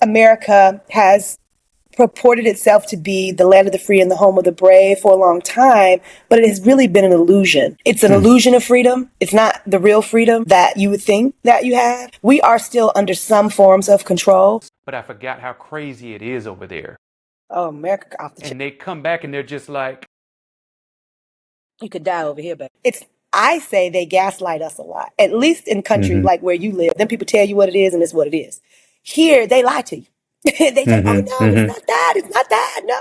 America has purported itself to be the land of the free and the home of the brave for a long time, but it has really been an illusion. It's an illusion of freedom. It's not the real freedom that you would think that you have. We are still under some forms of control. But I forgot how crazy it is over there. Oh, America off the chain. And they come back and they're just like, you could die over here, but I say they gaslight us a lot, at least in country like where you live. Then people tell you what it is and it's what it is. Here, they lie to you. They say, oh, no, it's not that. It's not that. No,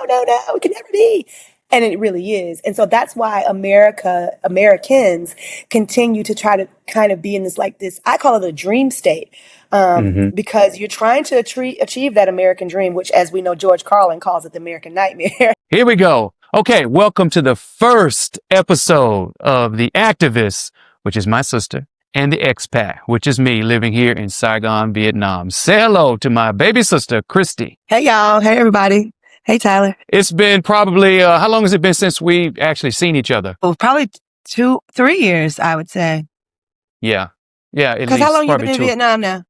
it can never be. And it really is. And so that's why Americans continue to try to kind of be in this, I call it a dream state, because you're trying to achieve that American dream, which, as we know, George Carlin calls it the American nightmare. Here we go. Okay, welcome to the first episode of The Activist, which is my sister, and The Expat, which is me living here in Saigon, Vietnam. Say hello to my baby sister, Christy. Hey, y'all. Hey, everybody. Hey, Tyler. It's been probably, how long has it been since we've actually seen each other? Well, probably 3 years, I would say. Yeah, at least. Because how long you been in Vietnam now?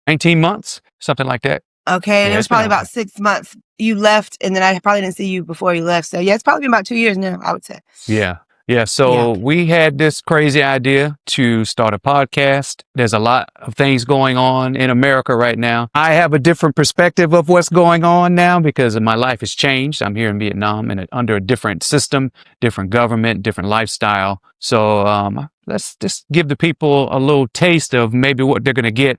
19 months, something like that. Okay, and it was probably about 6 months. You left, and then I probably didn't see you before you left. So, yeah, it's probably been about 2 years now, I would say. Yeah. So we had this crazy idea to start a podcast. There's a lot of things going on in America right now. I have a different perspective of what's going on now because my life has changed. I'm here in Vietnam and under a different system, different government, different lifestyle. So let's just give the people a little taste of maybe what they're going to get,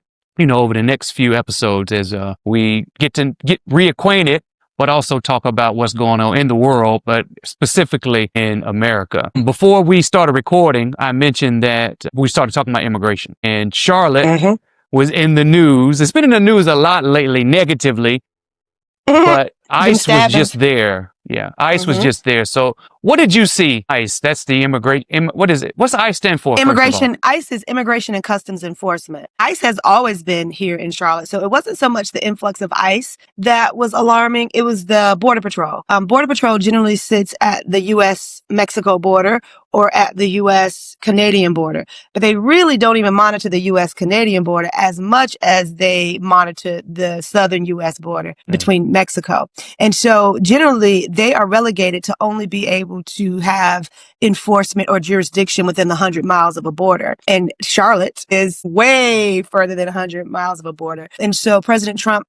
over the next few episodes as we get reacquainted, but also talk about what's going on in the world, but specifically in America. Before we started recording, I mentioned that we started talking about immigration. And Charlotte was in the news. It's been in the news a lot lately, negatively, but ICE was just there. Yeah, ICE was just there. So what did you see? ICE, that's the what is it? What's ICE stand for? Immigration. ICE is Immigration and Customs Enforcement. ICE has always been here in Charlotte. So it wasn't so much the influx of ICE that was alarming. It was the Border Patrol. Border Patrol generally sits at the U.S.-Mexico border or at the U.S.-Canadian border. But they really don't even monitor the U.S.-Canadian border as much as they monitor the southern U.S. border between Mexico. And so generally, they are relegated to only be able to have enforcement or jurisdiction within the 100 miles of a border. And Charlotte is way further than 100 miles of a border. And so President Trump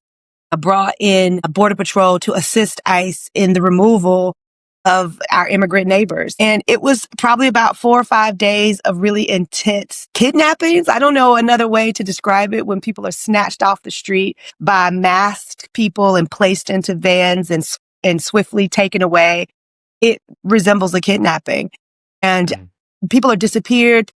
brought in a Border Patrol to assist ICE in the removal of our immigrant neighbors. And it was probably about 4 or 5 days of really intense kidnappings. I don't know another way to describe it, when people are snatched off the street by masked people and placed into vans and swiftly taken away. It resembles a kidnapping. And people are disappeared.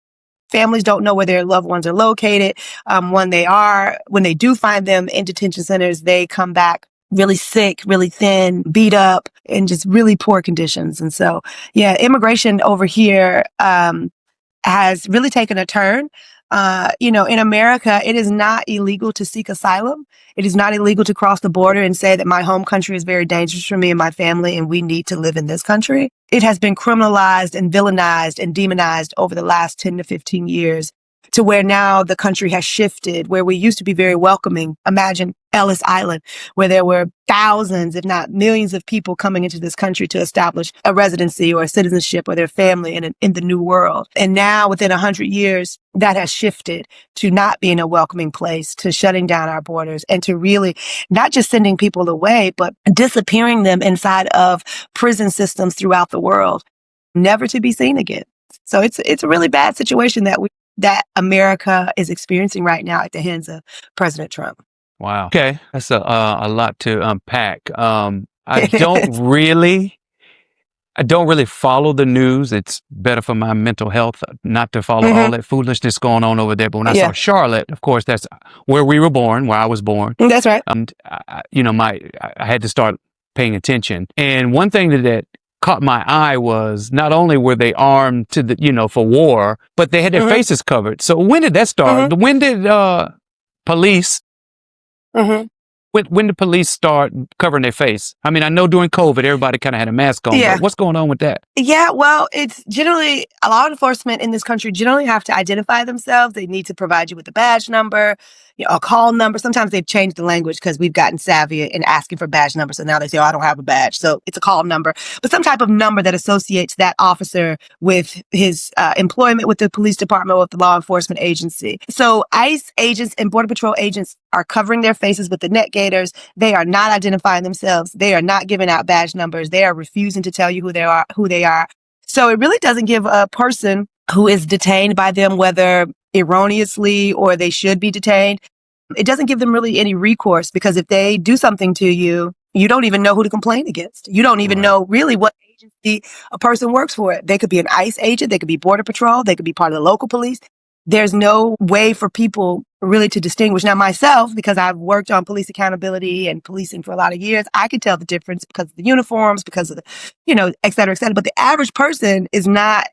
Families don't know where their loved ones are located. When they do find them in detention centers, they come back really sick, really thin, beat up, and just really poor conditions. And so, immigration over here has really taken a turn. In America, it is not illegal to seek asylum. It is not illegal to cross the border and say that my home country is very dangerous for me and my family, and we need to live in this country. It has been criminalized and villainized and demonized over the last 10 to 15 years to where now the country has shifted, where we used to be very welcoming. Imagine Ellis Island, where there were thousands, if not millions of people coming into this country to establish a residency or a citizenship or their family in the new world. And now within 100 years, that has shifted to not being a welcoming place, to shutting down our borders, and to really not just sending people away, but disappearing them inside of prison systems throughout the world, never to be seen again. So it's a really bad situation that America is experiencing right now at the hands of President Trump. Wow. Okay. That's a lot to unpack. I don't really follow the news. It's better for my mental health not to follow all that foolishness going on over there. But when I saw Charlotte, of course, that's where we were born, where I was born. That's right. I had to start paying attention. And one thing that caught my eye was not only were they armed for war, but they had their faces covered. So when did that start? When did police? When did police start covering their face? I mean, I know during COVID, everybody kind of had a mask on, but what's going on with that? Yeah, well, it's generally, law enforcement in this country generally have to identify themselves. They need to provide you with a badge number. a call number. Sometimes they've changed the language because we've gotten savvy in asking for badge numbers. So now they say, oh, I don't have a badge. So it's a call number, but some type of number that associates that officer with his employment with the police department or with the law enforcement agency. So ICE agents and Border Patrol agents are covering their faces with the neck gaiters. They are not identifying themselves. They are not giving out badge numbers. They are refusing to tell you who they are. So it really doesn't give a person who is detained by them, whether erroneously or they should be detained, it doesn't give them really any recourse, because if they do something to you, you don't even know who to complain against. You don't even know really what agency a person works for. They could be an ICE agent. They could be Border Patrol. They could be part of the local police. There's no way for people really to distinguish. Now, myself, because I've worked on police accountability and policing for a lot of years, I could tell the difference because of the uniforms, because of the, et cetera, et cetera. But the average person is not,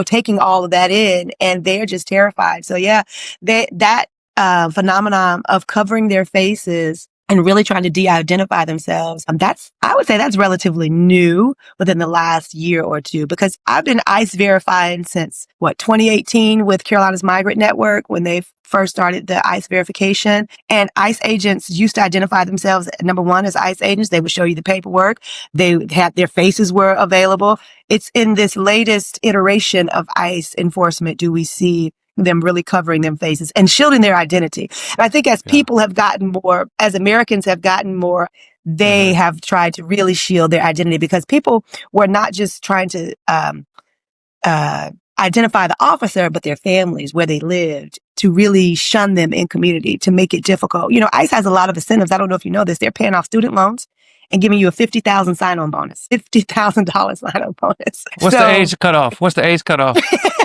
taking all of that in, and they're just terrified. So yeah, that phenomenon of covering their faces and really trying to de-identify themselves, I would say that's relatively new within the last year or two, because I've been ICE verifying since 2018 with Carolina's Migrant Network, when they first started the ICE verification. And ICE agents used to identify themselves, number one, as ICE agents. They would show you the paperwork. They had their faces were available. It's in this latest iteration of ICE enforcement do we see them really covering them faces and shielding their identity. And I think as people have gotten more, as Americans have gotten more, they have tried to really shield their identity, because people were not just trying to identify the officer, but their families, where they lived, to really shun them in community, to make it difficult. ICE has a lot of incentives. I don't know if you know this. They're paying off student loans and giving you a $50,000 sign-on bonus. $50,000 sign-on bonus. What's the age cutoff?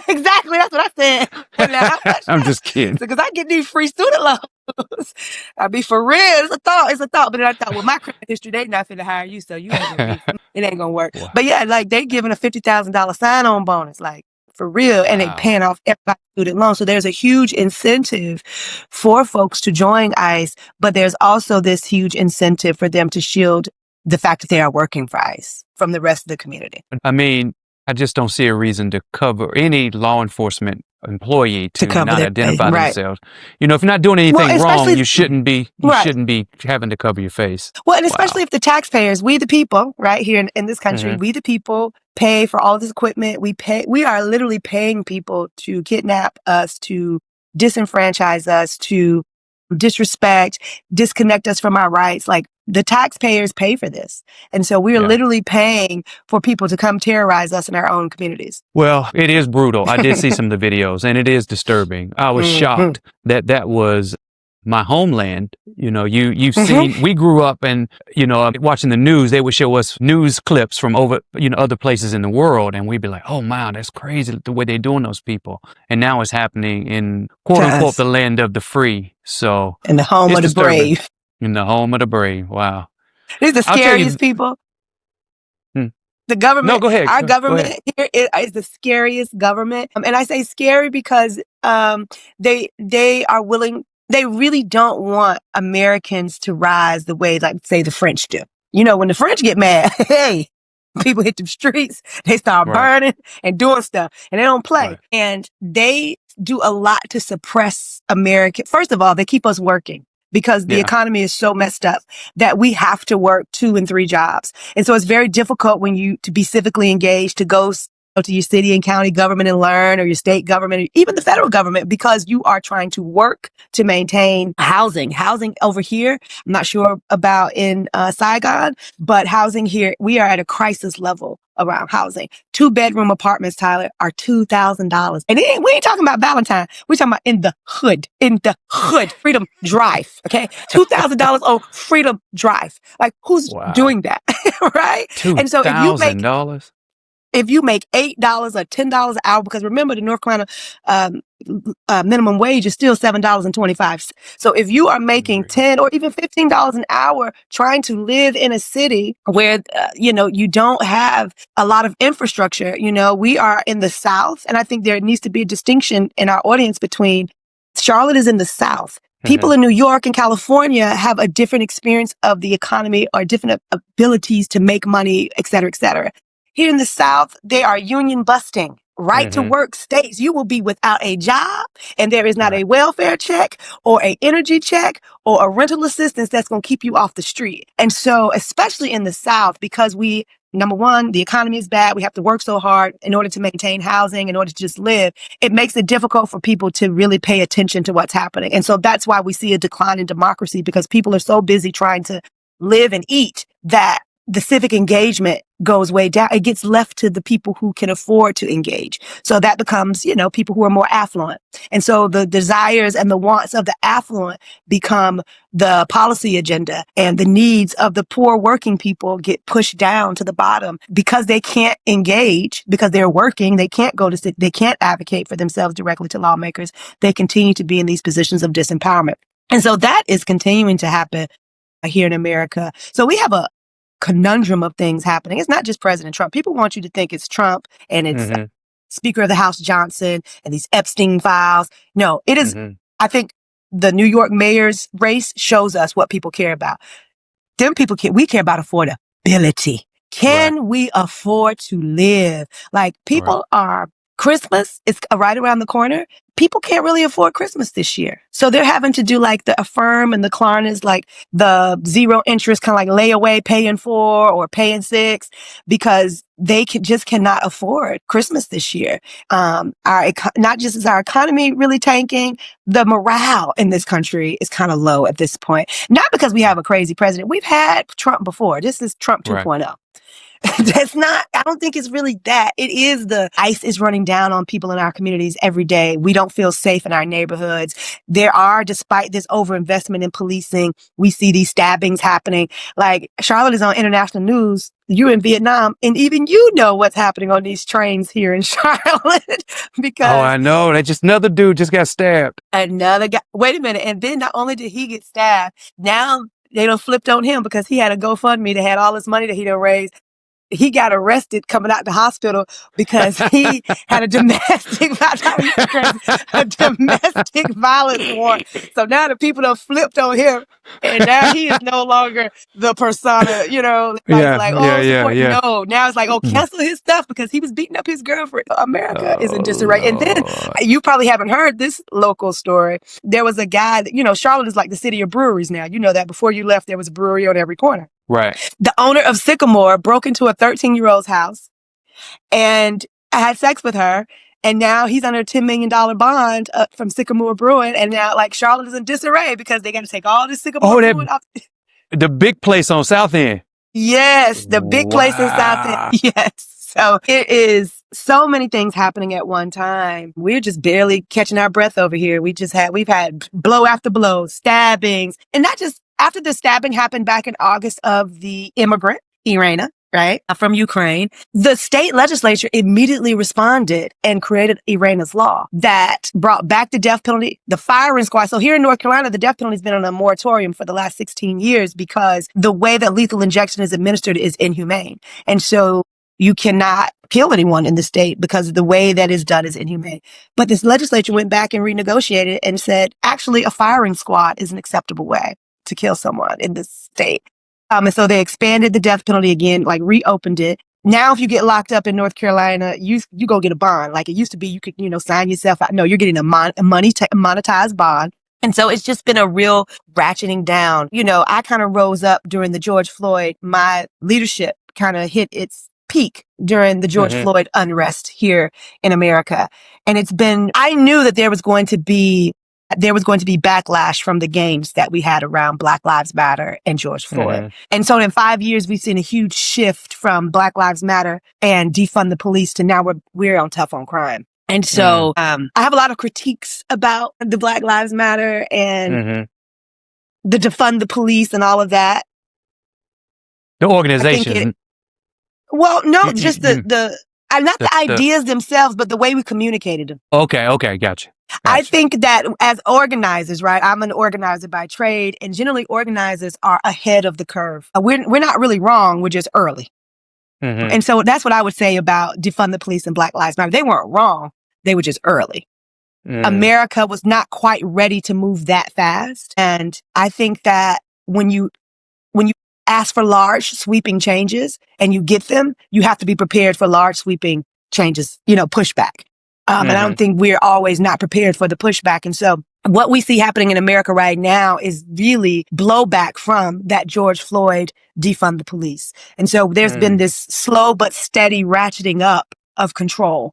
Exactly. That's what I said. I'm just kidding. Because I get these free student loans. I be for real. It's a thought. But then I thought, well, my credit history, they not finna hire you, so you ain't gonna it ain't gonna work. Wow. But yeah, like they giving a $50,000 sign-on bonus, like for real, and they paying off everybody's student loans. So there's a huge incentive for folks to join ICE, but there's also this huge incentive for them to shield the fact that they are working for ICE from the rest of the community. I mean, I just don't see a reason to cover any law enforcement employee to not identify themselves. If you're not doing anything wrong, you shouldn't be having to cover your face. Well, and especially if the taxpayers, we the people, right here in this country, we the people pay for all this equipment. We are literally paying people to kidnap us, to disenfranchise us, to disrespect, disconnect us from our rights. Like, the taxpayers pay for this. And so we're literally paying for people to come terrorize us in our own communities. Well, it is brutal. I did see some of the videos, and it is disturbing. I was shocked that was my homeland. You've seen, we grew up and, watching the news, they would show us news clips from over, other places in the world. And we'd be like, oh, wow, that's crazy the way they're doing those people. And now it's happening in, quote unquote, the land of the free. So, in the home of the brave. In the home of the brave. Wow. These are the scariest people. The government, no, go ahead. Our government here is the scariest government. And I say scary because they are willing, they really don't want Americans to rise the way, like, say, the French do. When the French get mad, hey, people hit the streets, they start burning and doing stuff, and they don't play. And they do a lot to suppress America. First of all, they keep us working, because the economy is so messed up that we have to work 2 and 3 jobs. And so it's very difficult to be civically engaged, to go to your city and county government and learn, or your state government, or even the federal government, because you are trying to work to maintain housing. Housing over here, I'm not sure about in Saigon, but housing here, we are at a crisis level around housing. 2-bedroom apartments, Tyler, are $2,000. And we ain't talking about Valentine. We're talking about in the hood, Freedom Drive. Okay. $2,000 on Freedom Drive. Like, who's doing that? Right? $2,000? If you make $8 or $10 an hour, because remember, the North Carolina minimum wage is still $7.25. So if you are making $10 or even $15 an hour trying to live in a city where, you don't have a lot of infrastructure, we are in the South. And I think there needs to be a distinction in our audience between Charlotte is in the South. People in New York and California have a different experience of the economy, or different abilities to make money, et cetera, et cetera. Here in the South, they are union busting. right to work states, you will be without a job, and there is not a welfare check or a energy check or a rental assistance that's going to keep you off the street. And so, especially in the South, because number one, the economy is bad. We have to work so hard in order to maintain housing, in order to just live. It makes it difficult for people to really pay attention to what's happening. And so that's why we see a decline in democracy, because people are so busy trying to live and eat that the civic engagement goes way down. It gets left to the people who can afford to engage. So that becomes, people who are more affluent. And so the desires and the wants of the affluent become the policy agenda, and the needs of the poor working people get pushed down to the bottom because they can't engage, because they're working. They can't they can't advocate for themselves directly to lawmakers. They continue to be in these positions of disempowerment. And so that is continuing to happen here in America. So we have a conundrum of things happening. It's not just President Trump. People want you to think it's Trump and it's Speaker of the House Johnson and these Epstein files. No, it is. I think the New York mayor's race shows us what people care about. We care about affordability. Can we afford to live? Like, people are, Christmas is right around the corner. People can't really afford Christmas this year. So they're having to do like the Affirm and the Klarnas, like the zero interest, kind of like layaway, pay in 4 or pay in 6, because they just cannot afford Christmas this year. Not just is our economy really tanking, the morale in this country is kind of low at this point. Not because we have a crazy president. We've had Trump before. This is Trump 2.0. I don't think it's really that. It is the ICE is running down on people in our communities every day. We don't feel safe in our neighborhoods. Despite this overinvestment in policing, we see these stabbings happening. Like, Charlotte is on international news. You're in Vietnam, and even you know what's happening on these trains here in Charlotte. Because I know. Another dude just got stabbed. Another guy. Wait a minute. And then not only did he get stabbed, now they done flipped on him because he had a GoFundMe that had all this money that he done raised. He got arrested coming out the hospital because he had a domestic violence warrant. So now the people done flipped on him, and now he is no longer the persona, No, now it's like, cancel his stuff because he was beating up his girlfriend. America is in disarray. And then you probably haven't heard this local story. There was a guy that, Charlotte is like the city of breweries now. You know that before you left, there was a brewery on every corner. Right. The owner of Sycamore broke into a 13-year-old's house and had sex with her. And now he's under a $10 million bond from Sycamore Brewing. And now, like, Charlotte is in disarray because they got to take all this Sycamore Brewing off. The big place on South End. Yes, the big place in South End. Yes. So it is so many things happening at one time. We're just barely catching our breath over here. We've had blow after blow, stabbings, and not just after the stabbing happened back in August of the immigrant, Irina, right, from Ukraine. The state legislature immediately responded and created Irina's law that brought back the death penalty, the firing squad. So here in North Carolina, the death penalty has been on a moratorium for the last 16 years because the way that lethal injection is administered is inhumane. And so you cannot kill anyone in the state because the way that is done is inhumane. But this legislature went back and renegotiated and said, actually, a firing squad is an acceptable way to kill someone in this state. And so they expanded the death penalty again, like reopened it. Now, if you get locked up in North Carolina, you go get a bond. Like it used to be, you could, sign yourself out. No, you're getting a monetized bond. And so it's just been a real ratcheting down. I kind of rose up during the George Floyd. My leadership kind of hit its peak during the George Floyd unrest here in America. And I knew that there was going to be backlash from the gains that we had around Black Lives Matter and George Floyd. And so in 5 years, we've seen a huge shift from Black Lives Matter and defund the police to now we're on tough on crime. And so I have a lot of critiques about the Black Lives Matter and the defund the police and all of that. The organization. Just the not the ideas themselves, but the way we communicated them. Okay, gotcha. I think that as organizers, right? I'm an organizer by trade, and generally organizers are ahead of the curve. We're not really wrong. We're just early. And so that's what I would say about defund the police and Black Lives Matter. They weren't wrong. They were just early. America was not quite ready to move that fast. And I think that when you ask for large sweeping changes and you get them, you have to be prepared for large sweeping changes, pushback. And I don't think we're always not prepared for the pushback. And so what we see happening in America right now is really blowback from that George Floyd defund the police. And so there's been this slow but steady ratcheting up of control.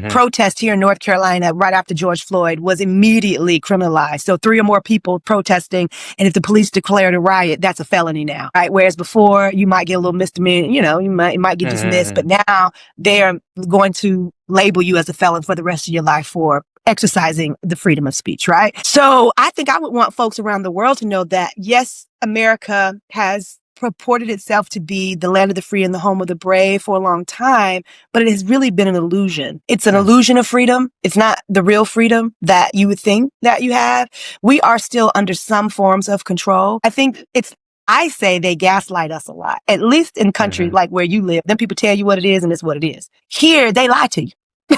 Protest here in North Carolina right after George Floyd was immediately criminalized. So 3 or more people protesting, and if the police declared a riot, that's a felony now, right? Whereas before, you might get a little misdemeanor, you might get dismissed, but now they're going to label you as a felon for the rest of your life for exercising the freedom of speech, right? So I think I would want folks around the world to know that, yes, America has purported itself to be the land of the free and the home of the brave for a long time, but it has really been an illusion. It's an illusion of freedom. It's not the real freedom that you would think that you have. We are still under some forms of control. I say they gaslight us a lot, at least in countries like where you live. Then people tell you what it is and it's what it is. Here, they lie to you.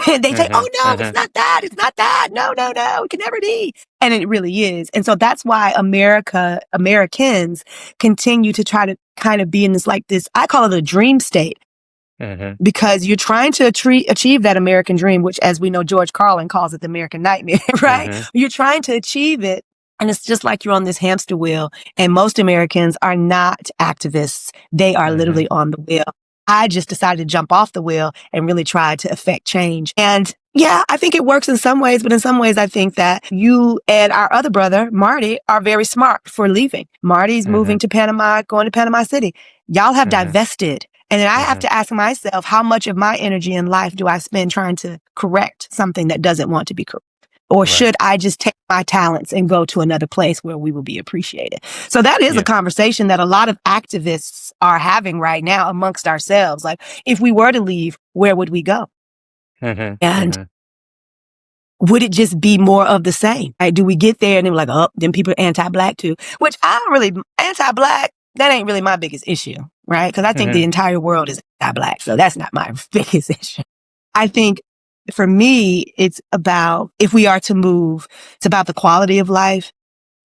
They say, oh no, it's not that. It's not that. No, it can never be. And it really is. And so that's why Americans continue to try to kind of be in this, I call it a dream state. Because you're trying to achieve that American dream, which, as we know, George Carlin calls it the American nightmare, right? You're trying to achieve it. And it's just like you're on this hamster wheel. And most Americans are not activists. They are literally on the wheel. I just decided to jump off the wheel and really try to affect change. And yeah, I think it works in some ways, but in some ways, I think that you and our other brother, Marty, are very smart for leaving. Marty's moving to Panama, going to Panama City. Y'all have divested. And then I have to ask myself, how much of my energy in life do I spend trying to correct something that doesn't want to be corrected? Or should I just take my talents and go to another place where we will be appreciated? So that is a conversation that a lot of activists are having right now amongst ourselves. Like, if we were to leave, where would we go? And would it just be more of the same? Like, do we get there and then we're like, oh, then people are anti-Black too? Which I don't really, anti-Black, that ain't really my biggest issue, right? Because I think the entire world is anti-Black. So that's not my biggest issue. I think for me, it's about, if we are to move, it's about the quality of life.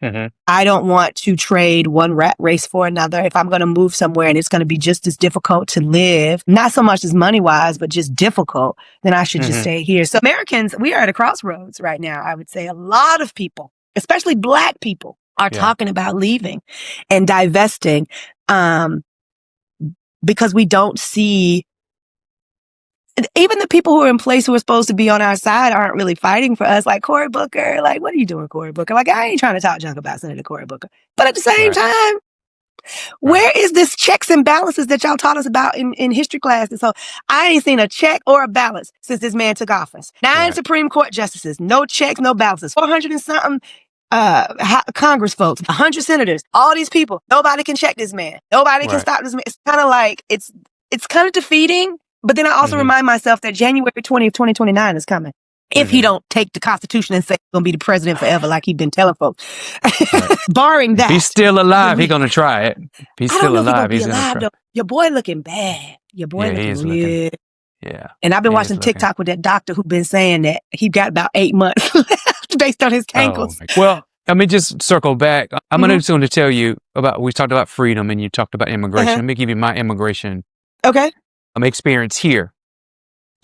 I don't want to trade one rat race for another. If I'm going to move somewhere and it's going to be just as difficult to live, not so much as money wise, but just difficult, then I should just stay here. So Americans, we are at a crossroads right now. I would say a lot of people, especially Black people, are talking about leaving and divesting, because we don't see, even the people who are in place who are supposed to be on our side aren't really fighting for us. Like Cory Booker, like, what are you doing, Cory Booker? Like, I ain't trying to talk junk about Senator Cory Booker. But at the same time, where is this checks and balances that y'all taught us about in history class? And so I ain't seen a check or a balance since this man took office. 9 Supreme Court justices, no checks, no balances, 400 and something Congress folks, 100 senators, all these people. Nobody can check this man. Nobody can stop this man. It's kind of like, it's kind of defeating. But then I also remind myself that January 20th, 2029 is coming. If he don't take the Constitution and say he's going to be the president forever, like he's been telling folks. Barring that. If he's still alive, he's going to try it. If he's still alive, he's going to try. Your boy looking bad. Your boy looking real. Yeah. And I've been watching TikTok with that doctor who's been saying that he got about 8 months left based on his ankles. Well, let me just circle back. I'm going to tell you about, we talked about freedom and you talked about immigration. Let me give you my immigration experience here.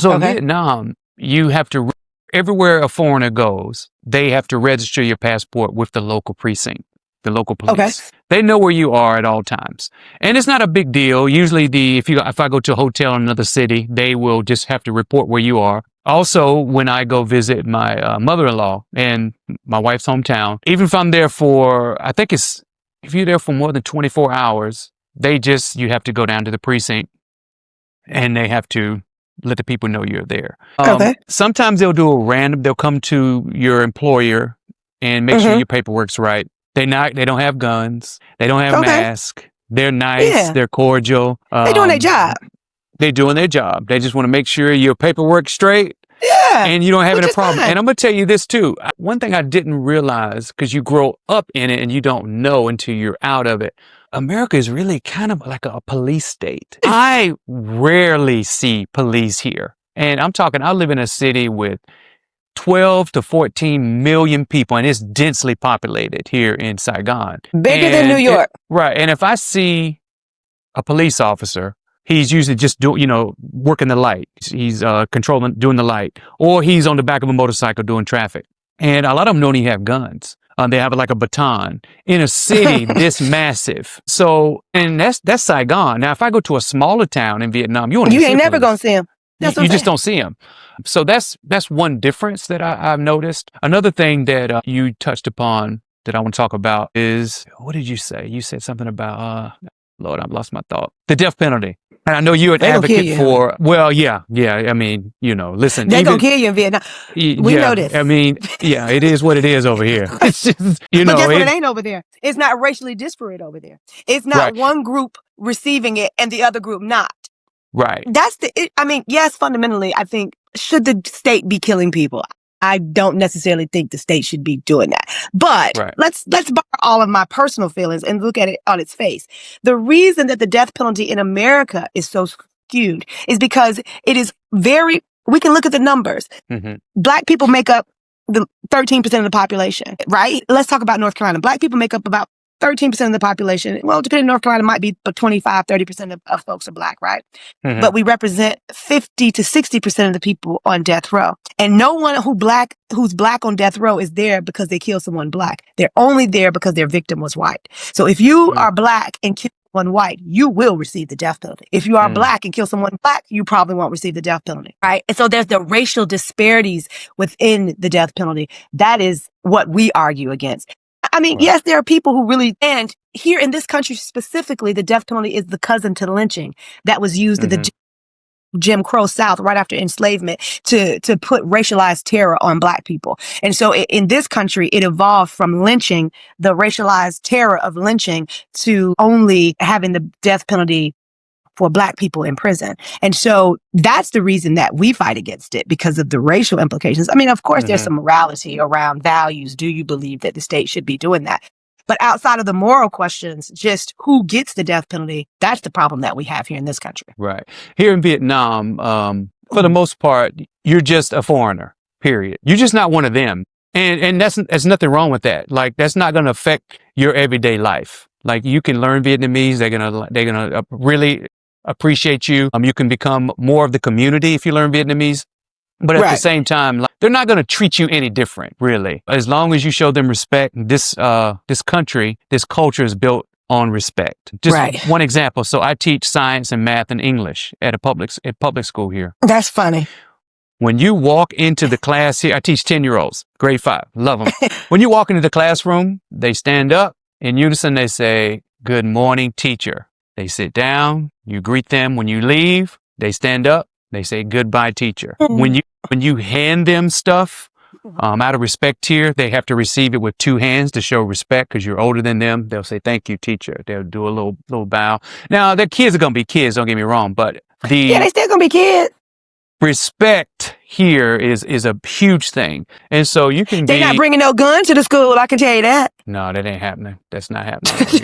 So in Vietnam, you have to, everywhere a foreigner goes, they have to register your passport with the local precinct, the local police. They know where you are at all times. And it's not a big deal. Usually if I go to a hotel in another city, they will just have to report where you are. Also, when I go visit my mother-in-law in my wife's hometown, even if I'm there for, I think if you're there for more than 24 hours, you have to go down to the precinct and they have to let the people know you're there. Sometimes they'll come to your employer and make sure your paperwork's right. They don't have guns. They don't have masks. They're nice. They're cordial. They're doing their job. They're doing their job. They just want to make sure your paperwork's straight. And you don't have any problem. And I'm going to tell you this too. One thing I didn't realize, because you grow up in it and you don't know until you're out of it. America is really kind of like a police state. I rarely see police here. And I'm talking, I live in a city with 12 to 14 million people, and it's densely populated here in Saigon. Bigger than New York. Right. And if I see a police officer, he's usually just working the light. He's doing the light, or he's on the back of a motorcycle doing traffic. And a lot of them don't even have guns. They have like a baton in a city this massive. So, and that's Saigon. Now, if I go to a smaller town in Vietnam, you ain't never gonna see him. You just don't see him. So that's one difference that I've noticed. Another thing that you touched upon that I want to talk about is, what did you say? You said something about, Lord, I've lost my thought. The death penalty. And I know you're an advocate for, well, yeah. I mean, listen. They're going to kill you in Vietnam. We know this. I mean, yeah, it is what it is over here. It's just, but guess what? It ain't over there. It's not racially disparate over there. It's not one group receiving it and the other group not. Right. Yes, fundamentally, I think, should the state be killing people? I don't necessarily think the state should be doing that. But let's borrow all of my personal feelings and look at it on its face. The reason that the death penalty in America is so skewed is because it is we can look at the numbers. Mm-hmm. Black people make up the 13% of the population, right? Let's talk about North Carolina. Black people make up about 13% of the population. Well, depending on North Carolina, might be 25, 30% of folks are Black, right? Mm-hmm. But we represent 50 to 60% of the people on death row. And no one who's Black on death row is there because they killed someone Black. They're only there because their victim was white. So if you are Black and kill someone white, you will receive the death penalty. If you are Black and kill someone Black, you probably won't receive the death penalty, right? And so there's the racial disparities within the death penalty. That is what we argue against. I mean, yes, there are people who really, and here in this country specifically, the death penalty is the cousin to lynching that was used in the Jim Crow South right after enslavement to put racialized terror on Black people. And so in this country, it evolved from lynching, the racialized terror of lynching, to only having the death penalty for Black people in prison. And so that's the reason that we fight against it, because of the racial implications. I mean, of course, there's some morality around values. Do you believe that the state should be doing that? But outside of the moral questions, just who gets the death penalty, that's the problem that we have here in this country. Right. Here in Vietnam, for the most part, you're just a foreigner, period. You're just not one of them. And there's nothing wrong with that. Like, that's not going to affect your everyday life. Like, you can learn Vietnamese. They're going to really appreciate you. You can become more of the community if you learn Vietnamese. But at the same time, like, they're not going to treat you any different, really. As long as you show them respect, this country, this culture is built on respect. Just one example. So I teach science and math and English at public school here. That's funny. When you walk into the class here, I teach 10-year-olds, grade 5, love them. When you walk into the classroom, they stand up in unison. They say, "Good morning, teacher." They sit down, you greet them. When you leave, they stand up, they say, "Goodbye, teacher." When you hand them stuff, out of respect here, they have to receive it with 2 hands to show respect because you're older than them. They'll say, "Thank you, teacher." They'll do a little bow. Now, their kids are going to be kids, don't get me wrong, but they still going to be kids. Respect here is a huge thing. And so you can They're not bringing no gun to the school, I can tell you that. No, that ain't happening. That's not happening.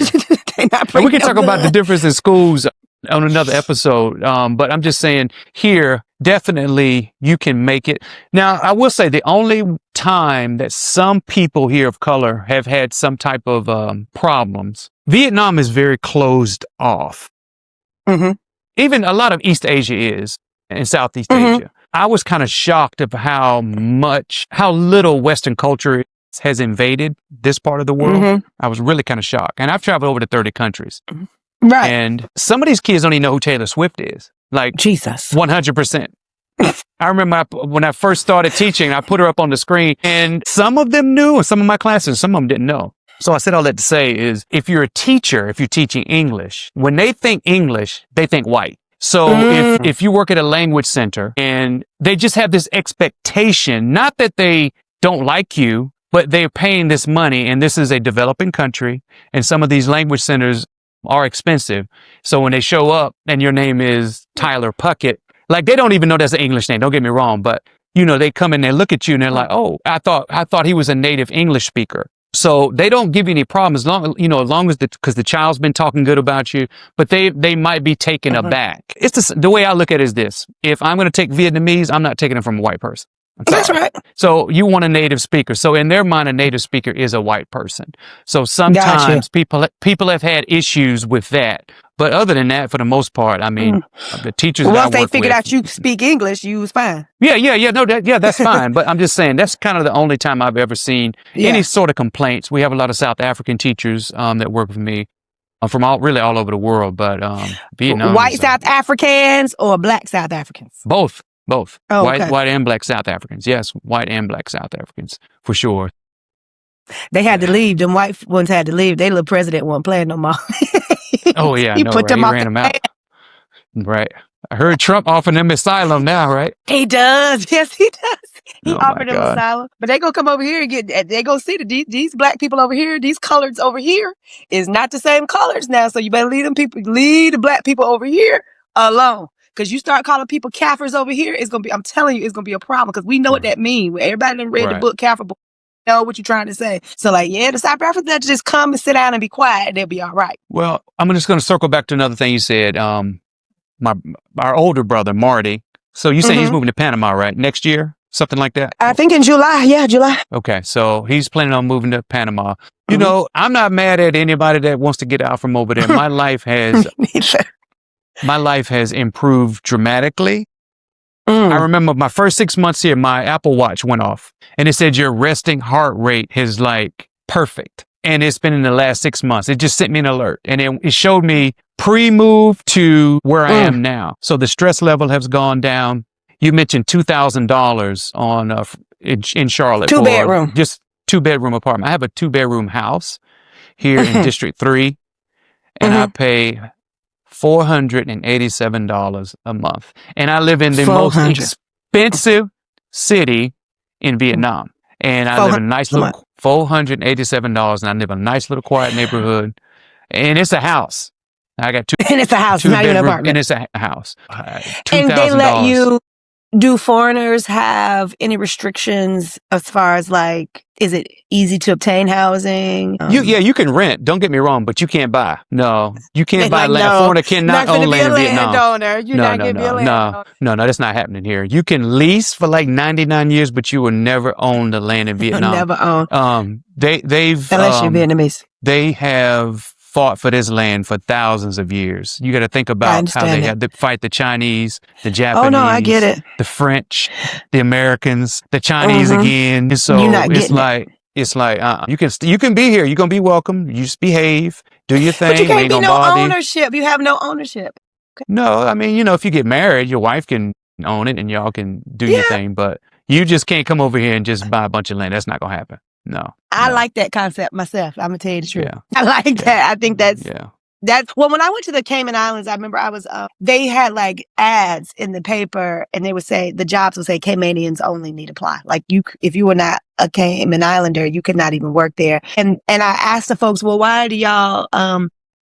And we can talk about the difference in schools on another episode. But I'm just saying here, definitely you can make it. Now, I will say the only time that some people here of color have had some type of problems, Vietnam is very closed off. Mm-hmm. Even a lot of East Asia is, and Southeast Asia. I was kind of shocked of how little Western culture has invaded this part of the world. I was really kind of shocked. And I've traveled over to 30 countries. Right. And some of these kids don't even know who Taylor Swift is. Like, Jesus. 100%. I remember when I first started teaching, I put her up on the screen, and some of them knew, and some of my classes, some of them didn't know. So I said all that to say is, if you're a teacher, if you're teaching English, when they think English, they think white. So if you work at a language center and they just have this expectation, not that they don't like you, but they're paying this money, and this is a developing country, and some of these language centers are expensive. So when they show up and your name is Tyler Puckett, like, they don't even know that's an English name. Don't get me wrong, but they come in, they look at you and they're like, "Oh, I thought he was a native English speaker." So they don't give you any problem as long as because the child's been talking good about you, but they might be taken aback. It's the way I look at it is this: if I'm going to take Vietnamese, I'm not taking it from a white person. I'm That's sorry. right. So you want a native speaker. So in their mind, a native speaker is a white person. So sometimes people have had issues with that. But other than that, for the most part, I mean, the teachers that I Once they work figured with, out you speak English, you was fine. no, that's fine. But I'm just saying that's kind of the only time I've ever seen any sort of complaints. We have a lot of South African teachers that work with me from all over the world. But Vietnam, White South Africans or black South Africans? Both. Oh, okay. White and black South Africans. Yes, white and black South Africans for sure. They had to leave. Them white ones had to leave. They little president wasn't playing no more. Oh yeah, he no, put right? them He off ran them out. Right. I heard Trump offering them asylum now, right? He does. Yes, he does. He Oh, offered my them God. asylum. But they gonna come over here and they gonna see that these black people over here, these coloreds over here is not the same colors now. So you better leave the black people over here alone. Because you start calling people Kafirs over here, I'm telling you, it's gonna be a problem. Because we know what that means. Everybody done read the book Kafir book. Know what you're trying to say. So the South Africans just come and sit down and be quiet and they'll be all right. Well, I'm just gonna circle back to another thing you said. Our older brother, Marty. So you say he's moving to Panama, right? Next year? Something like that? I think in July. Yeah, July. Okay. So he's planning on moving to Panama. You know, I'm not mad at anybody that wants to get out from over there. My life has improved dramatically. I remember my first 6 months here, my Apple Watch went off and it said your resting heart rate is like perfect. And it's been in the last 6 months. It just sent me an alert and it showed me pre-move to where I am now. So the stress level has gone down. You mentioned $2,000 on in Charlotte. Two-bedroom. Just 2-bedroom apartment. I have a 2-bedroom house here in District 3 and I pay $487 a month. And I live in the most expensive city in Vietnam. And I live in a nice little $487 and I live in a nice little quiet neighborhood. And it's a house. I got and it's a house, not even an apartment. And it's a house. And they let you, do foreigners have any restrictions as far as is it easy to obtain housing? You can rent. Don't get me wrong, but you can't buy. No, you can't buy land. Foreigner cannot own land in Vietnam. No, that's not happening here. You can lease for 99 years, but you will never own the land in Vietnam. Never own. They've unless you're Vietnamese. They have fought for this land for thousands of years. You got to think about how they had to fight the Chinese, the Japanese. Oh no, I get it. The French, the Americans, the Chinese again. And so it's like you can be here. You're gonna be welcome. You just behave, do your thing. But you can't be no ownership. You have no ownership. Okay. No, I mean, if you get married, your wife can own it and y'all can do your thing. But you just can't come over here and just buy a bunch of land. That's not gonna happen. No. I like that concept myself. I'm gonna tell you the truth. Yeah. I like that. I think that's when I went to the Cayman Islands, I remember I was they had ads in the paper and they would say the jobs would say Caymanians only need apply. If you were not a Cayman Islander, you could not even work there. And I asked the folks, well, why do y'all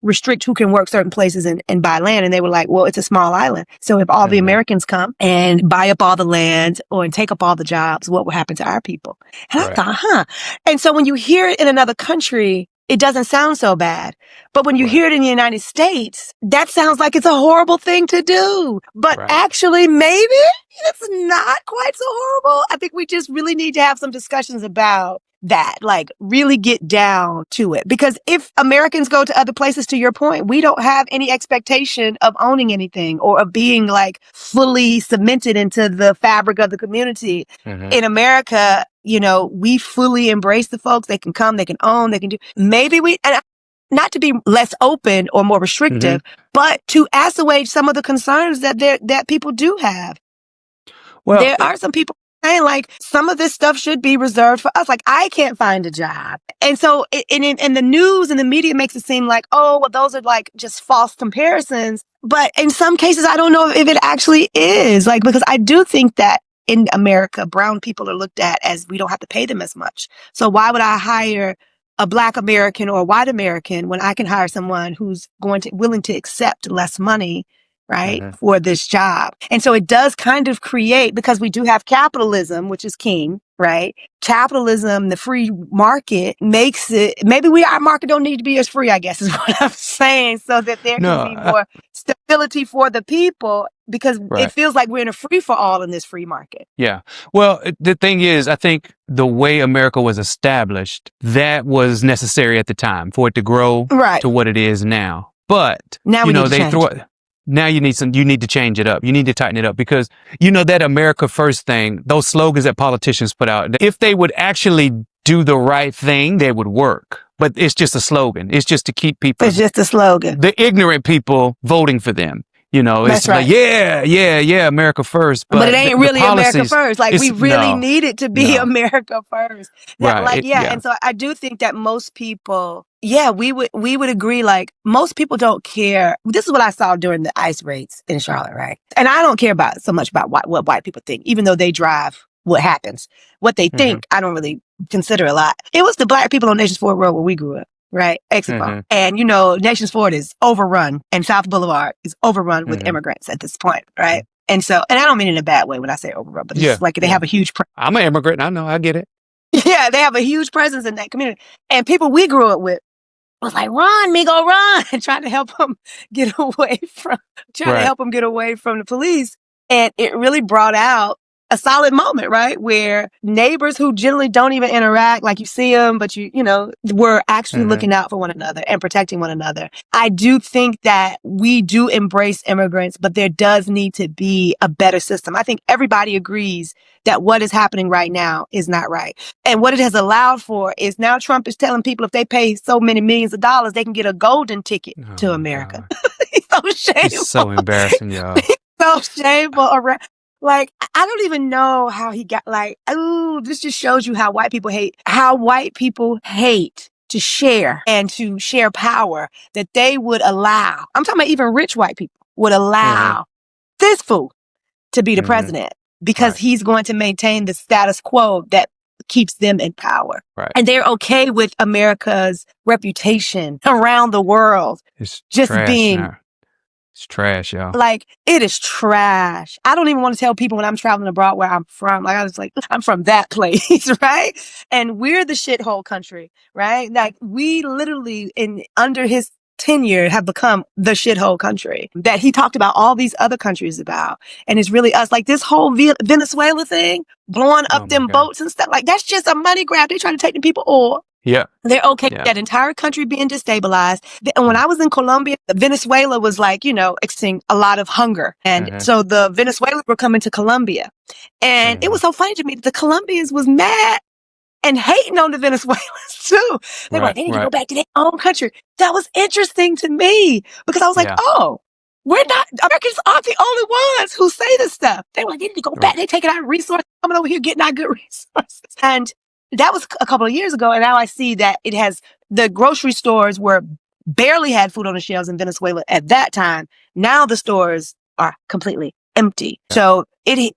restrict who can work certain places and buy land? And they were like, well, it's a small island. So if all the Americans come and buy up all the land and take up all the jobs, what will happen to our people? And I thought, And so when you hear it in another country, it doesn't sound so bad. But when you hear it in the United States, that sounds like it's a horrible thing to do. But actually, maybe it's not quite so horrible. I think we just really need to have some discussions about that, really get down to it. Because if Americans go to other places, to your point, we don't have any expectation of owning anything or of being fully cemented into the fabric of the community. In America, we fully embrace the folks. They can come, they can own, they can do. Maybe not to be less open or more restrictive, but to assuage some of the concerns that people do have. Well, there are some people saying some of this stuff should be reserved for us. I can't find a job. And so in the news and the media makes it seem those are just false comparisons. But in some cases, I don't know if it actually is because I do think that in America, brown people are looked at as we don't have to pay them as much. So why would I hire a Black American or a white American when I can hire someone who's willing to accept less money, right, for this job? And so it does kind of create, because we do have capitalism, which is king, right? Capitalism, the free market makes it, maybe our market don't need to be as free, I guess is what I'm saying, so that there can be more stability for the people, because it feels like we're in a free for all in this free market. Yeah. Well, the thing is, I think the way America was established, that was necessary at the time for it to grow to what it is now. But now we need to change. Now you need to change it up. You need to tighten it up, because that America First thing, those slogans that politicians put out, if they would actually do the right thing, they would work. But it's just a slogan. It's just to keep people. It's just a slogan. The ignorant people voting for them. It's That's right. like, yeah, America First. But it ain't really America First. Like, we really need it to be America First. Right. And so I do think that most people, we would agree, like, most people don't care. This is what I saw during the ICE raids in Charlotte, right? And I don't care so much about what white people think, even though they drive what happens. What they think, I don't really consider a lot. It was the black people on Nations Ford Road where we grew up. Right. Expo. And, Nations Ford is overrun, and South Boulevard is overrun with immigrants at this point. Right. And so, and I don't mean in a bad way when I say overrun, but it's like they have a huge. I'm an immigrant. I know. I get it. Yeah. They have a huge presence in that community, and people we grew up with was like, run, Migo, run, and trying to help them get away from the police. And it really brought out a solid moment, right? Where neighbors who generally don't even interact, like you see them, but we're actually looking out for one another and protecting one another. I do think that we do embrace immigrants, but there does need to be a better system. I think everybody agrees that what is happening right now is not right. And what it has allowed for is now Trump is telling people if they pay so many millions of dollars, they can get a golden ticket to America. He's so shameful. It's so embarrassing, y'all. So shameful. Like, I don't even know how he got, this just shows you how white people hate to share and to share power, that they would allow. I'm talking about even rich white people would allow this fool to be the president because he's going to maintain the status quo that keeps them in power. Right. And they're okay with America's reputation around the world. It's just trash being now. It's trash, y'all. Like, it is trash. I don't even want to tell people when I'm traveling abroad where I'm from. Like, I was like, I'm from that place, right? And we're the shithole country, right? Like, we literally, under his tenure, have become the shithole country that he talked about all these other countries about. And it's really us. Like, this whole Venezuela thing, blowing up them boats and stuff, like, that's just a money grab. They're trying to take the people oil. Yeah. They're okay with that entire country being destabilized. And when I was in Colombia, Venezuela was like, experiencing a lot of hunger. And so the Venezuelans were coming to Colombia. And it was so funny to me that the Colombians was mad and hating on the Venezuelans too. They were like, they need to go back to their own country. That was interesting to me because I was like, Americans aren't the only ones who say this stuff. They were like, they need to go back. They taking our resources, coming over here, getting our good resources. And that was a couple of years ago. And now I see that the grocery stores barely had food on the shelves in Venezuela at that time. Now the stores are completely empty. So the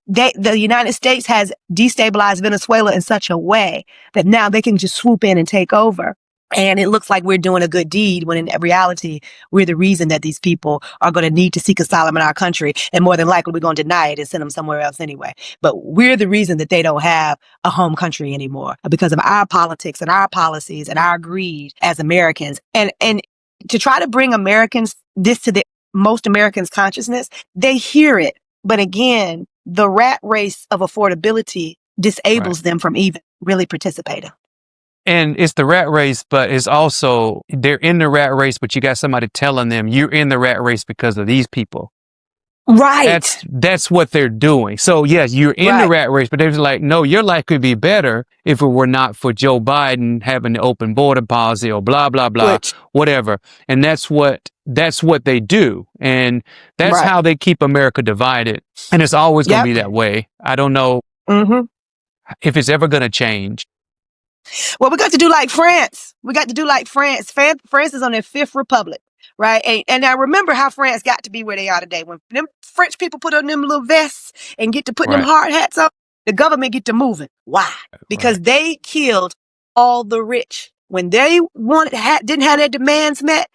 United States has destabilized Venezuela in such a way that now they can just swoop in and take over. And it looks like we're doing a good deed when in reality, we're the reason that these people are going to need to seek asylum in our country. And more than likely, we're going to deny it and send them somewhere else anyway. But we're the reason that they don't have a home country anymore because of our politics and our policies and our greed as Americans. And to try to bring this to most Americans' consciousness, they hear it. But again, the rat race of affordability disables them from even really participating. And it's the rat race, but it's also, they're in the rat race, but you got somebody telling them you're in the rat race because of these people. Right. That's what they're doing. So yes, you're in the rat race, but they're like, no, your life could be better if it were not for Joe Biden having the open border policy or blah, blah, blah, whatever. And that's what they do. And that's how they keep America divided. And it's always going to be that way. I don't know if it's ever going to change. Well, we got to do like France. France is on their fifth republic, right? And now remember how France got to be where they are today. When them French people put on them little vests and get to put them hard hats on, the government get to moving. Why? Because they killed all the rich. When they didn't have their demands met,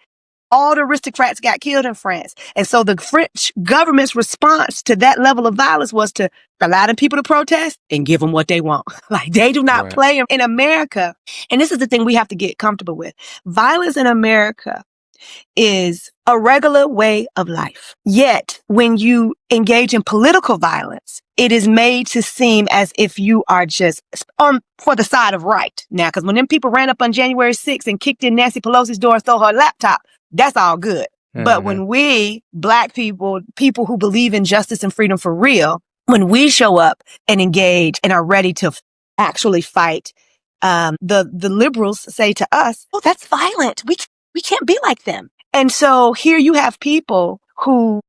all the aristocrats got killed in France. And so the French government's response to that level of violence was to allow them people to protest and give them what they want. Like, they do not play in America. And this is the thing we have to get comfortable with. Violence in America is a regular way of life. Yet, when you engage in political violence, it is made to seem as if you are just for the side of right. Now, because when them people ran up on January 6th and kicked in Nancy Pelosi's door and stole her laptop, that's all good. But when we, Black people, people who believe in justice and freedom for real, when we show up and engage and are ready to actually fight, the liberals say to us, "Oh, that's violent. We can't be like them." And so here you have people who,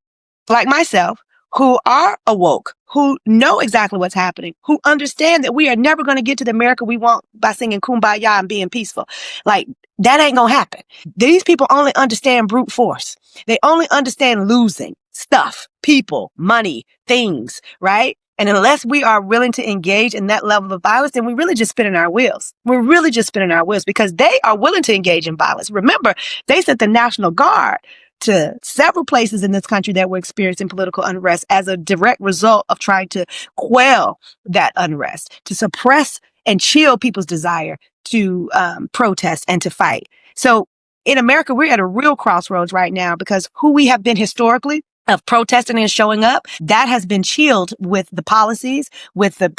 like myself, who are awoke, who know exactly what's happening, who understand that we are never going to get to the America we want by singing Kumbaya and being peaceful. Like, that ain't going to happen. These people only understand brute force. They only understand losing stuff, people, money, things, right? And unless we are willing to engage in that level of violence, then we're really just spinning our wheels. We're really just spinning our wheels because they are willing to engage in violence. Remember, they sent the National Guard to several places in this country that were experiencing political unrest as a direct result of trying to quell that unrest, to suppress and chill people's desire to protest and to fight. So in America, we're at a real crossroads right now because who we have been historically of protesting and showing up, that has been chilled with the policies, with the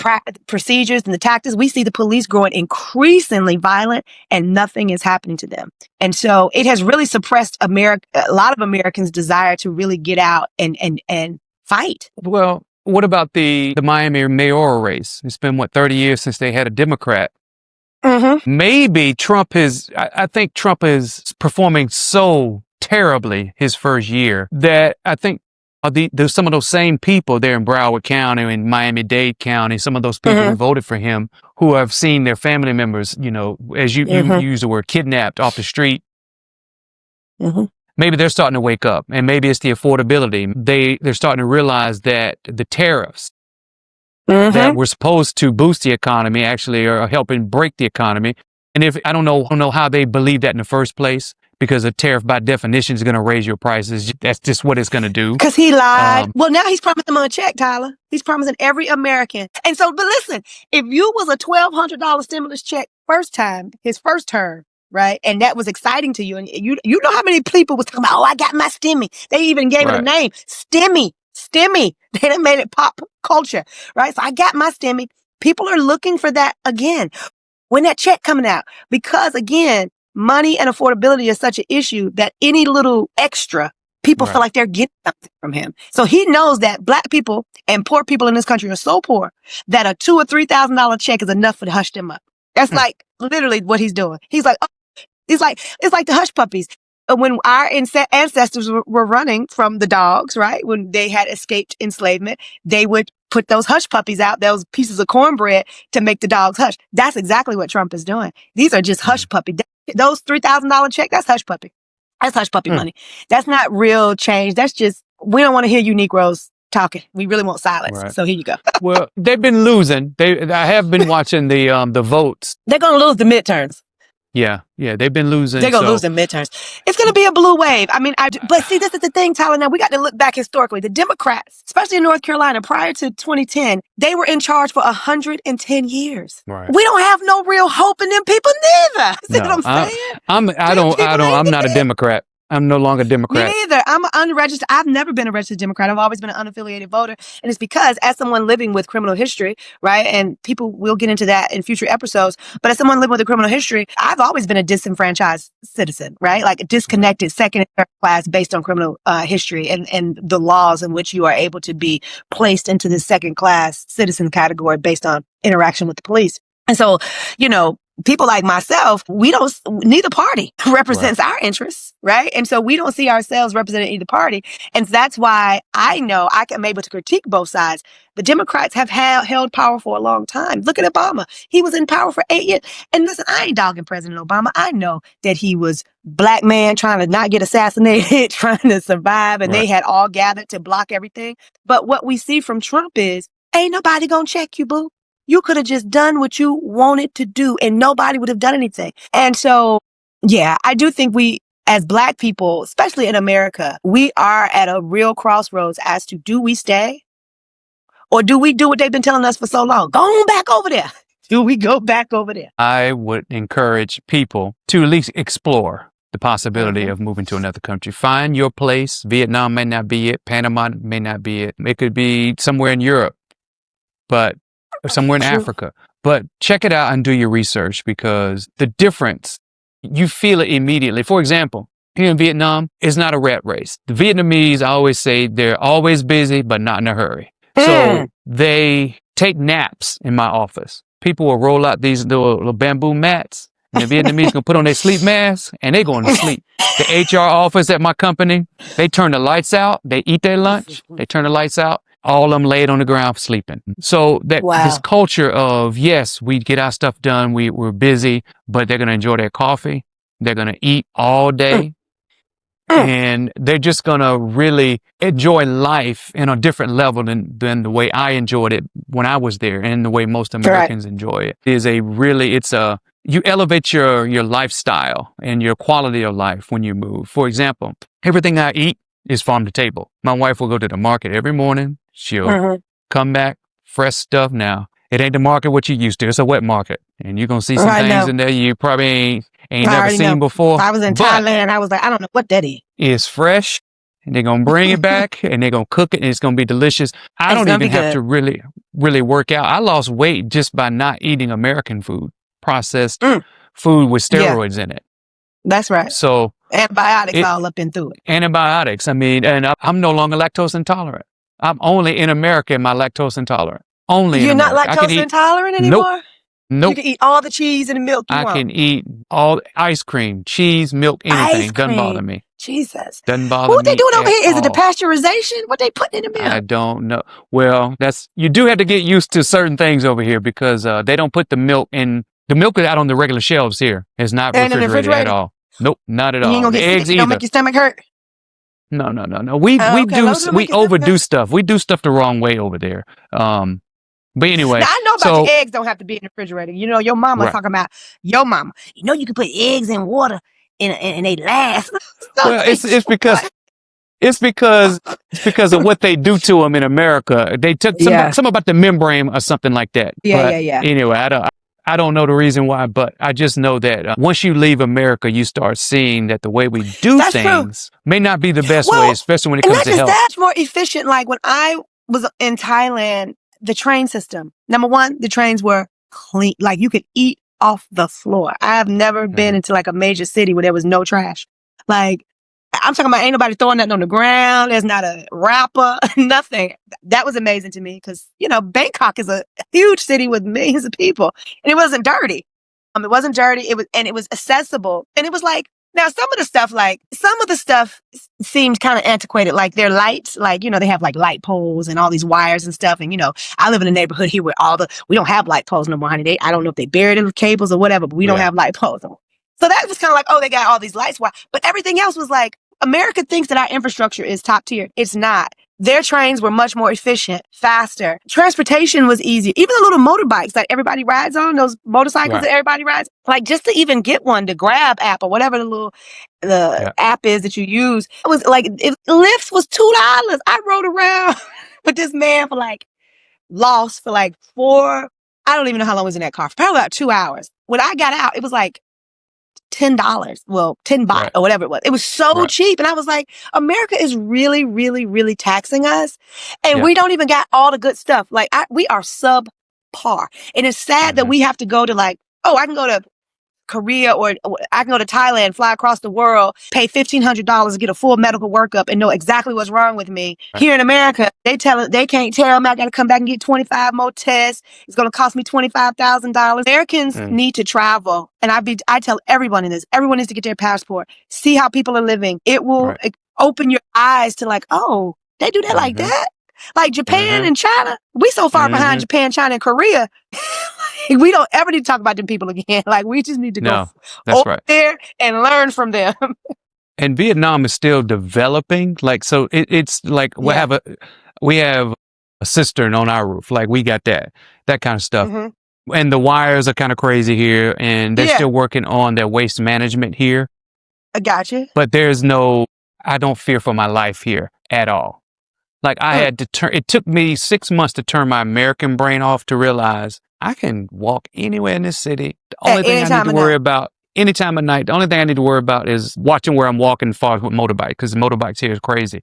procedures and the tactics. We see the police growing increasingly violent and nothing is happening to them. And so it has really suppressed a lot of Americans' desire to really get out and fight. Well, what about the Miami mayoral race? It's been, 30 years since they had a Democrat. Mm-hmm. Maybe I think Trump is performing so terribly his first year that I think there's some of those same people there in Broward County and Miami-Dade County, some of those people who voted for him, who have seen their family members, as you use the word, kidnapped off the street. Maybe they're starting to wake up, and maybe it's the affordability. They're starting to realize that the tariffs that were supposed to boost the economy actually are helping break the economy. And I don't know how they believe that in the first place, because a tariff by definition is going to raise your prices. That's just what it's going to do. Because he lied. Well, now he's promising them a check, Tyler. He's promising every American. And so, but listen, if you was a $1,200 stimulus check his first term, right? And that was exciting to you. And you know how many people was talking about, "Oh, I got my stimmy." They even gave it a name. Stimmy. They done made it pop culture, right? So I got my stimmy. People are looking for that again. When that check coming out? Because again, money and affordability is such an issue that any little extra, people feel like they're getting something from him. So he knows that Black people and poor people in this country are so poor that a $2,000 or $3,000 check is enough to hush them up. That's like literally what he's doing. He's like, it's like the hush puppies. When our ancestors were running from the dogs, right? When they had escaped enslavement, they would put those hush puppies out, those pieces of cornbread, to make the dogs hush. That's exactly what Trump is doing. These are just hush puppy. Those $3,000 check, that's hush puppy. That's hush puppy money. That's not real change. That's just, we don't want to hear you Negroes talking. We really want silence. Right. So here you go. Well, they've been losing. I have been watching the votes. They're going to lose the midterms. Yeah, they've been losing. They're going to lose the midterms. It's going to be a blue wave. I mean, but see, this is the thing, Tyler. Now, we got to look back historically. The Democrats, especially in North Carolina, prior to 2010, they were in charge for 110 years. Right. We don't have no real hope in them people neither. See what I'm saying? I'm not a Democrat. I'm no longer a Democrat. Me neither. I'm an unregistered. I've never been a registered Democrat. I've always been an unaffiliated voter. And it's because as someone living with criminal history, right? And people will get into that in future episodes. But as someone living with a criminal history, I've always been a disenfranchised citizen, right? Like a disconnected second and third class based on criminal history and the laws in which you are able to be placed into the second class citizen category based on interaction with the police. And so, people like myself, neither party represents our interests, right? And so we don't see ourselves representing either party. And that's why I know I'm able to critique both sides. The Democrats have held power for a long time. Look at Obama. He was in power for 8 years. And listen, I ain't dogging President Obama. I know that he was Black man trying to not get assassinated, trying to survive, and they had all gathered to block everything. But what we see from Trump is, ain't nobody gonna check you, boo. You could have just done what you wanted to do and nobody would have done anything. And so, I do think we, as Black people, especially in America, we are at a real crossroads as to, do we stay or do we do what they've been telling us for so long? Go on back over there. Do we go back over there? I would encourage people to at least explore. the possibility of moving to another country. Find your place. Vietnam may not be it. Panama may not be it. It could be somewhere in Europe, or somewhere in Africa. But check it out and do your research, because the difference, you feel it immediately. For example, here in Vietnam, it's not a rat race. The Vietnamese, I always say, they're always busy, but not in a hurry. So they take naps in my office. People will roll out these little bamboo mats, and the Vietnamese can put on their sleep mask, and they're going to sleep. The HR office at my company, they turn the lights out. They eat their lunch. They turn the lights out. All of them laid on the ground sleeping. So that this culture of, yes, we get our stuff done. We're busy, but they're going to enjoy their coffee. They're going to eat all day. And they're just going to really enjoy life in a different level than the way I enjoyed it when I was there, and the way most Americans enjoy it. You elevate your lifestyle and your quality of life when you move. For example, everything I eat is farm to table. My wife will go to the market every morning. She'll come back, fresh stuff. Now, it ain't the market what you used to. It's a wet market. And you're going to see some things in there you probably ain't never seen before. I was in Thailand. I was like, I don't know what that is. It's fresh, and they're going to bring it back, and they're going to cook it, and it's going to be delicious. I don't even have to really work out. I lost weight just by not eating American food, processed food with steroids in it. That's right. So antibiotics all up and through it. Antibiotics. I mean, and I'm no longer lactose intolerant. I'm only in America am I lactose intolerant. You're not lactose intolerant anymore? Nope. You can eat all the cheese and the milk you want. I can eat all ice cream, cheese, milk, anything. Doesn't bother me. Jesus. Doesn't bother me. What they doing over here? Is it the pasteurization? What they putting in the milk? I don't know. Well, you do have to get used to certain things over here, because they don't put the milk in. The milk is out on the regular shelves here. It's not refrigerated at all. Nope, not at all. You ain't gonna get eggs sick. Don't make your stomach hurt. No. We overdo stuff. We do stuff the wrong way over there. But anyway, now, I know about your eggs don't have to be in the refrigerator. You know, your mama's talking about your mama. You know, you can put eggs in water and they last. Well, it's because of what they do to them in America. They took some about the membrane or something like that. Yeah. Anyway, I don't know the reason why, but I just know that once you leave America, you start seeing that the way we do things may not be the best way, especially when it comes to health. That's more efficient. Like when I was in Thailand, the train system, number one, the trains were clean. Like you could eat off the floor. I have never been into like a major city where there was no trash. Like I'm talking about ain't nobody throwing nothing on the ground. There's not a wrapper, nothing. That was amazing to me because, you know, Bangkok is a huge city with millions of people and it wasn't dirty. It wasn't dirty. It was accessible. And it was like, now some of the stuff seemed kind of antiquated, like their lights, like, you know, they have like light poles and all these wires and stuff. And, you know, I live in a neighborhood here where we don't have light poles no more, honey. I don't know if they buried in cables or whatever, but we don't have light poles. So that was kind of like, oh, they got all these lights. But everything else was like, America thinks that our infrastructure is top tier. It's not. Their trains were much more efficient, faster. Transportation was easier. Even the little motorbikes that everybody rides on, those motorcycles that everybody rides, like just to even get one, the Grab app or whatever the app is that you use, it was like, Lyft was $2. I rode around with this man for like, lost for like I don't even know how long I was in that car, for probably about 2 hours. When I got out, it was like $10. Well, 10 baht or whatever it was. It was so cheap. And I was like, America is really, really, really taxing us. And we don't even got all the good stuff. Like we are subpar. And it's sad that we have to go to like, I can go to Korea or I can go to Thailand, fly across the world, pay $1,500 to get a full medical workup and know exactly what's wrong with me. Here in America, they can't tell me I got to come back and get 25 more tests. It's going to cost me $25,000. Americans need to travel. And I tell everyone in this, everyone needs to get their passport, see how people are living. It will open your eyes to like, oh, they do that like that. Like Japan and China, we so far behind Japan, China, and Korea. We don't ever need to talk about them people again. Like we just need to go over there and learn from them. And Vietnam is still developing. Like so, it's like we have a cistern on our roof. Like we got that kind of stuff. And the wires are kind of crazy here, and they're still working on their waste management here. I got you. But I don't fear for my life here at all. Like I had to it took me 6 months to turn my American brain off to realize I can walk anywhere in this city. The only thing I need to worry about any time of night. The only thing I need to worry about is watching where I'm walking as far as with motorbike, because the motorbikes here is crazy.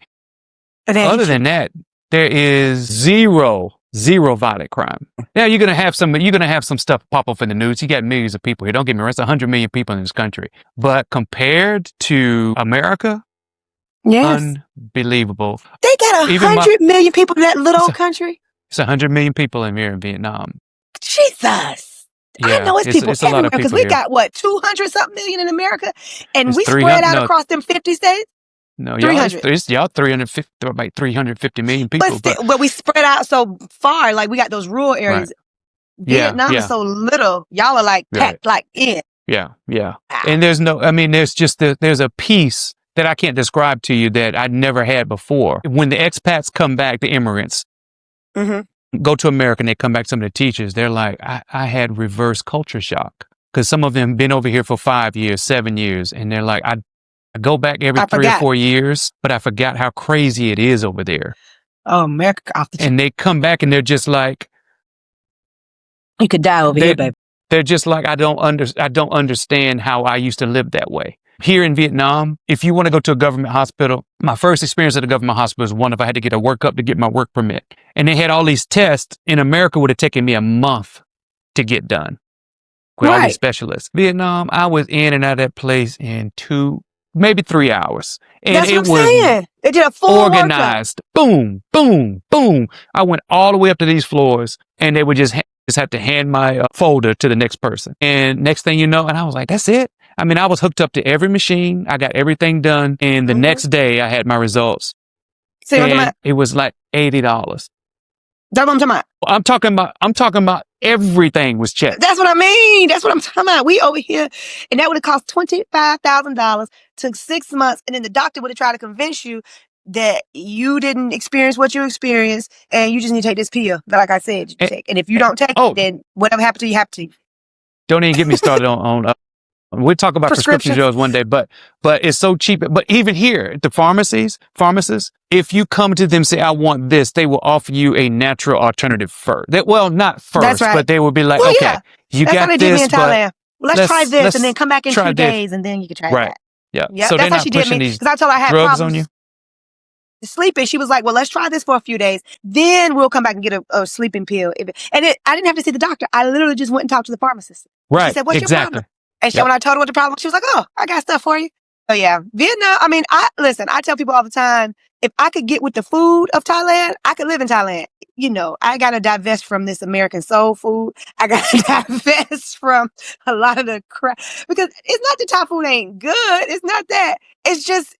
Other than that, there is zero violent crime. Now you're gonna have some stuff pop up in the news. You got millions of people here. Don't get me wrong, it's 100 million people in this country. But compared to America, unbelievable. They got 100 million people in that little country. It's 100 million people in here in Vietnam. Jesus. Yeah, I know it's people everywhere because we got 200 something million in America, and we spread out across them 50 states. No, y'all 350, like 350 million people. But we spread out so far. Like we got those rural areas. Right. Vietnam is so little. Y'all are like packed like in. Yeah. And there's there's a peace that I can't describe to you that I'd never had before. When the expats come back, the immigrants go to America and they come back, some of the teachers, they're like, I had reverse culture shock because some of them been over here for 5 years, 7 years. And they're like, I go back every 3 or 4 years, but I forgot how crazy it is over there. Oh, America off the And they come back and they're just like, you could die over here, baby. They're just like, I don't understand how I used to live that way. Here in Vietnam, if you want to go to a government hospital, my first experience at a government hospital was one if I had to get a workup to get my work permit. And they had all these tests. In America, would have taken me a month to get done with all these specialists. Vietnam, I was in and out of that place in 2, maybe 3 hours. And that's what I'm saying. They did a full organized. Boom, boom, boom. I went all the way up to these floors and they would just have to hand my folder to the next person. And next thing you know, and I was like, that's it. I mean, I was hooked up to every machine. I got everything done. And the next day I had my results. And it was like $80. That's what I'm talking about. I'm talking about everything was checked. That's what I mean. That's what I'm talking about. We over here, and that would have cost $25,000, took 6 months, and then the doctor would have tried to convince you that you didn't experience what you experienced, and you just need to take this pill that, like I said, you take. And if you don't take it, then whatever happened to you, happened to you. Don't even get me started on we'll talk about prescription drugs one day, but it's so cheap. But even here at the pharmacists, if you come to them and say, I want this, they will offer you a natural alternative first. Not first, but they will be like, you that's got what they this, did me in Thailand. Let's try this and then come back in 2 days and then you can try that. Yeah. So that's how she did me. Because I told her I had drugs problems on you. Sleeping. She was like, well, let's try this for a few days. Then we'll come back and get a sleeping pill. I didn't have to see the doctor. I literally just went and talked to the pharmacist. Right. She said, what's your problem? And so when I told her what the problem was, she was like, oh, I got stuff for you. So yeah, Vietnam, I mean, I tell people all the time, if I could get with the food of Thailand, I could live in Thailand. You know, I got to divest from this American soul food. I got to divest from a lot of the crap because it's not that Thai food ain't good. It's not that. It's just,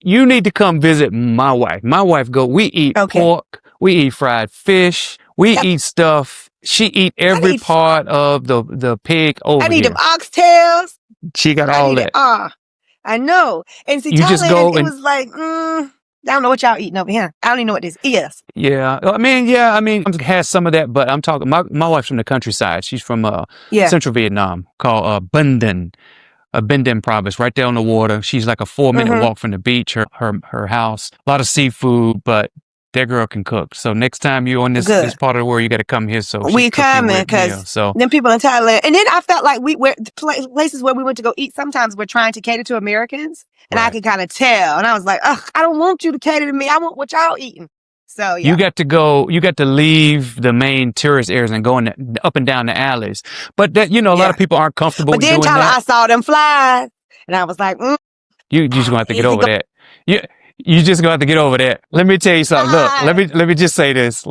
you need to come visit my wife. My wife we eat pork, we eat fried fish, we eat stuff. She eat every part of the pig over here. I need them oxtails. She got all that. I know. And see, Thailand, it was like, I don't know what y'all eating over here. I don't even know what this is. Yeah. I mean, it has some of that, but I'm talking, my wife's from the countryside. She's from central Vietnam called Binh Dinh. Binh Dinh province, right there on the water. She's like a 4-minute walk from the beach, her house. A lot of seafood, but that girl can cook. So next time you're on this part of the world, you got to come here. So we coming because them people in Thailand. And then I felt like places where we went to go eat, sometimes we're trying to cater to Americans. And I could kind of tell. And I was like, ugh, I don't want you to cater to me. I want what y'all eating. So yeah. You got to leave the main tourist areas and go up and down the alleys. But that, a lot of people aren't comfortable with doing that. But then I saw them flies. And I was like, You just going to have to get over that. You just gonna have to get over that. Let me tell you something. Look, let me just say this.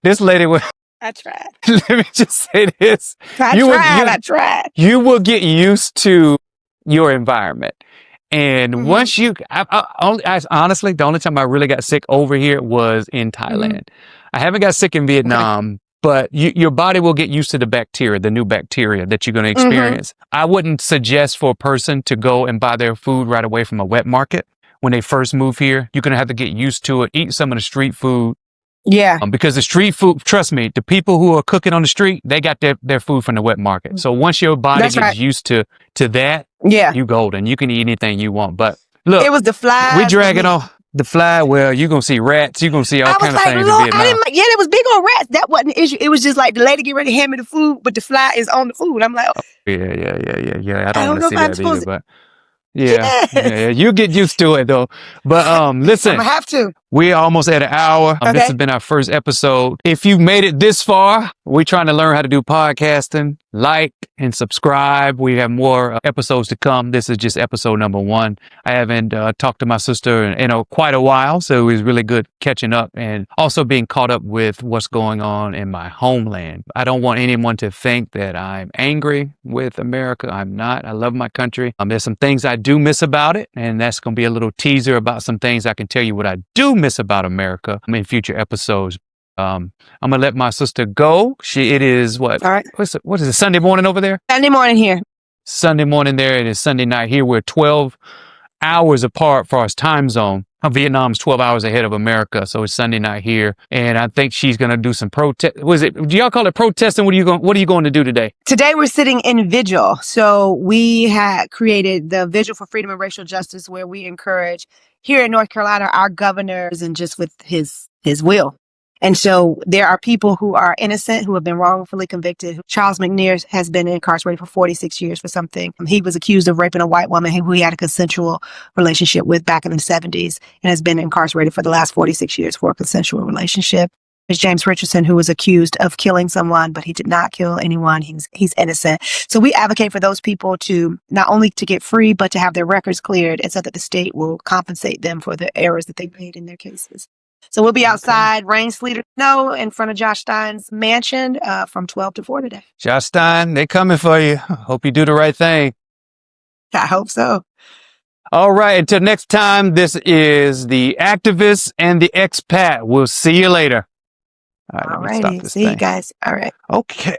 This lady was. I tried. Let me just say this. I tried. You will get used to your environment, and once you, honestly, the only time I really got sick over here was in Thailand. I haven't got sick in Vietnam. But your body will get used to the new bacteria that you're going to experience. I wouldn't suggest for a person to go and buy their food right away from a wet market. When they first move here, you're going to have to get used to it. Eat some of the street food. Yeah. Because the street food, trust me, the people who are cooking on the street, they got their food from the wet market. So once your body gets used to that, you golden. You can eat anything you want. But look, it was the flies. We're dragging on. The fly, well, you're going to see rats. You're going to see all I was kinds of like, things Lord, in Vietnam. yeah, it was big on rats. That wasn't the issue. It was just like the lady get ready to hand me the food, but the fly is on the food. I'm like, oh, Yeah. I I don't don't want to know if see I'm that either, supposed to. but yeah. Yes. You get used to it though. But I'm listen, going to have to. we're almost at an hour. This has Okay. been our first episode. If you've made it this far, we're trying to learn how to do podcasting. Like and subscribe. We have more episodes to come. This is just episode number 1. I haven't talked to my sister in quite a while, so it was really good catching up and also being caught up with what's going on in my homeland. I don't want anyone to think that I'm angry with America. I'm not. I love my country. There's some things I do miss about it, and that's going to be a little teaser about some things I can tell you what I do miss about America in future episodes. I'm gonna let my sister go. It is what? All right. What is it? Sunday morning over there? Sunday morning here. Sunday morning there. It is Sunday night here. We're 12 hours apart for our time zone. Vietnam's 12 hours ahead of America, so it's Sunday night here. And I think she's gonna do some protest. Do y'all call it protesting? What are you going to do today? Today we're sitting in vigil. So we had created the Vigil for Freedom and Racial Justice, where we encourage here in North Carolina our governors and just with his will. And so there are people who are innocent, who have been wrongfully convicted. Charles McNair has been incarcerated for 46 years for something. He was accused of raping a white woman who he had a consensual relationship with back in the 70s and has been incarcerated for the last 46 years for a consensual relationship. There's James Richardson, who was accused of killing someone, but he did not kill anyone. He's innocent. So we advocate for those people to not only to get free, but to have their records cleared, and so that the state will compensate them for the errors that they made in their cases. So we'll be outside, rain, sleet, or snow, in front of Josh Stein's mansion from 12 to 4 today. Josh Stein, they coming for you. Hope you do the right thing. I hope so. All right. Until next time, this is the activist and the expat. We'll see you later. All righty. See you guys. All right. Okay.